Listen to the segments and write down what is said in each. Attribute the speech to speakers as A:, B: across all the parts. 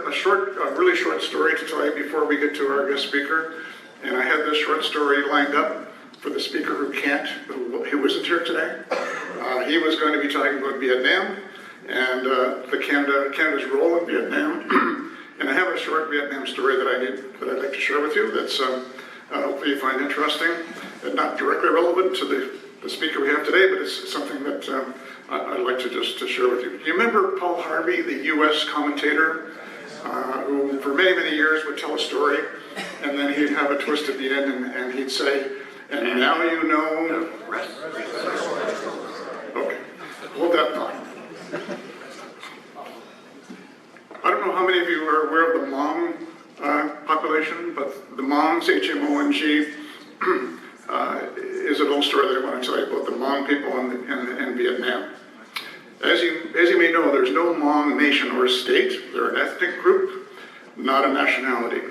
A: a really short story to tell you before we get to our guest speaker. And I had this short story lined up for the speaker who isn't here today. He was going to be talking about Vietnam and Canada's role in Vietnam. And I have a short Vietnam story that I'd like to share with you that's hopefully you find interesting and not directly relevant to the speaker we have today, but it's something that I'd like to just to share with you. Do you remember Paul Harvey, the U.S. commentator, who for many, many years would tell a story, and then he'd have a twist at the end, and he'd say, "And now you know." Okay, hold that thought. I don't know how many of you are aware of the Hmong population, but the Hmongs, H-M-O-N-G, is a little story that I want to tell you about the Hmong people in Vietnam. As you may know, there's no Hmong nation or state. They're an ethnic group, not a nationality.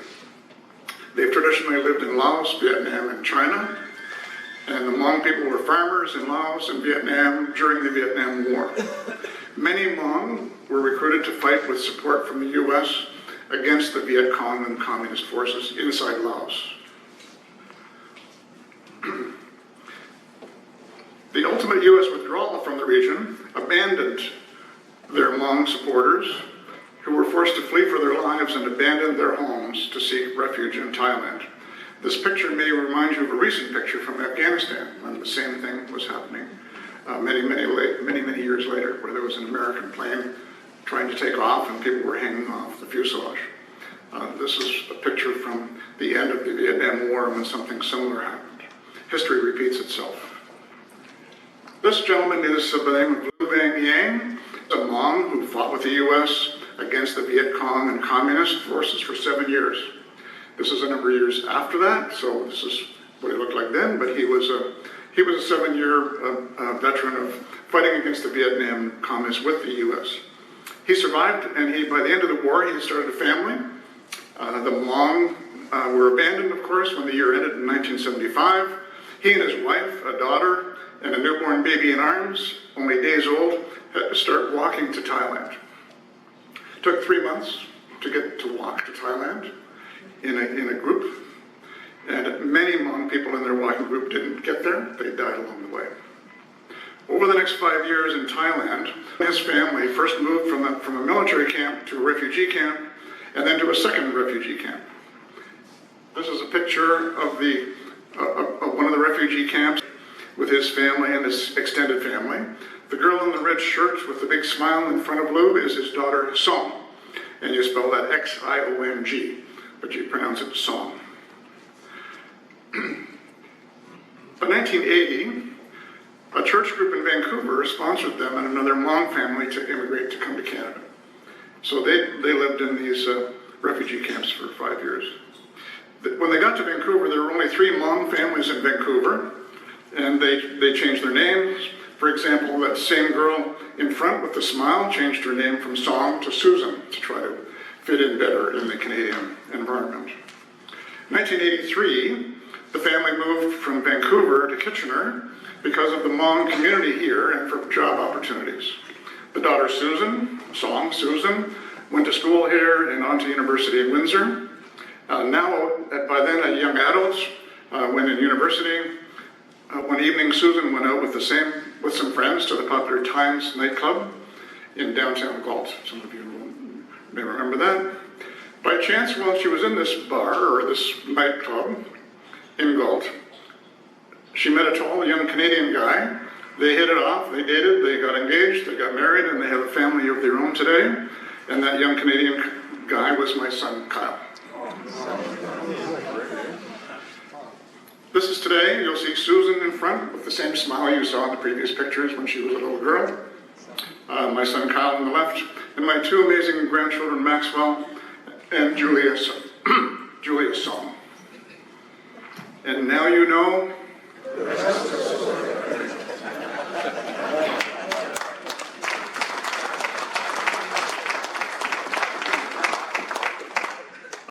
A: They've traditionally lived in Laos, Vietnam, and China. And the Hmong people were farmers in Laos and Vietnam during the Vietnam War. Many Hmong were recruited to fight with support from the U.S. against the Viet Cong and communist forces inside Laos. The ultimate U.S. withdrawal from the region abandoned their Hmong supporters, who were forced to flee for their lives and abandoned their homes to seek refuge in Thailand. This picture may remind you of a recent picture from Afghanistan, when the same thing was happening many years later, where there was an American plane trying to take off and people were hanging off the fuselage. This is a picture from the end of the Vietnam War when something similar happened. History repeats itself. This gentleman is by the name of Lu Vang Yang, a Hmong who fought with the U.S. against the Viet Cong and communist forces for 7 years. This is a number of years after that, so this is what he looked like then, but he was a 7-year veteran of fighting against the Vietnam communists with the U.S. He survived, and by the end of the war, he started a family. The Hmong were abandoned, of course, when the year ended in 1975. He and his wife, a daughter, and a newborn baby in arms, only days old, had to start walking to Thailand. It took 3 months to get to walk to Thailand in a group, and many Hmong people in their walking group didn't get there. They died along the way. Over the next 5 years in Thailand, his family first moved from a military camp to a refugee camp, and then to a second refugee camp. This is a picture of one of the refugee camps with his family and his extended family. The girl in the red shirt with the big smile in front of Lou is his daughter Song, and you spell that X-I-O-N-G, but you pronounce it Song. By 1980, a church group in Vancouver sponsored them and another Hmong family to immigrate to come to Canada. So they lived in these refugee camps for 5 years. When they got to Vancouver, there were only 3 Hmong families in Vancouver, and they changed their names. For example, that same girl in front with the smile changed her name from Song to Susan to try to fit in better in the Canadian environment. In 1983, the family moved from Vancouver to Kitchener because of the Hmong community here and for job opportunities. The daughter Susan, went to school here and on to university in Windsor. By then a young adult, went in university. One evening, Susan went out with some friends to the popular Times nightclub in downtown Galt. Some of you may remember that. By chance, while she was in this bar or this nightclub in Galt, she met a tall young Canadian guy. They hit it off, they dated, they got engaged, they got married, and they have a family of their own today. And that young Canadian guy was my son, Kyle. This is today. You'll see Susan in front with the same smile you saw in the previous pictures when she was a little girl. My son Kyle on the left, and my 2 amazing grandchildren, Maxwell and Julia Song. And now you know.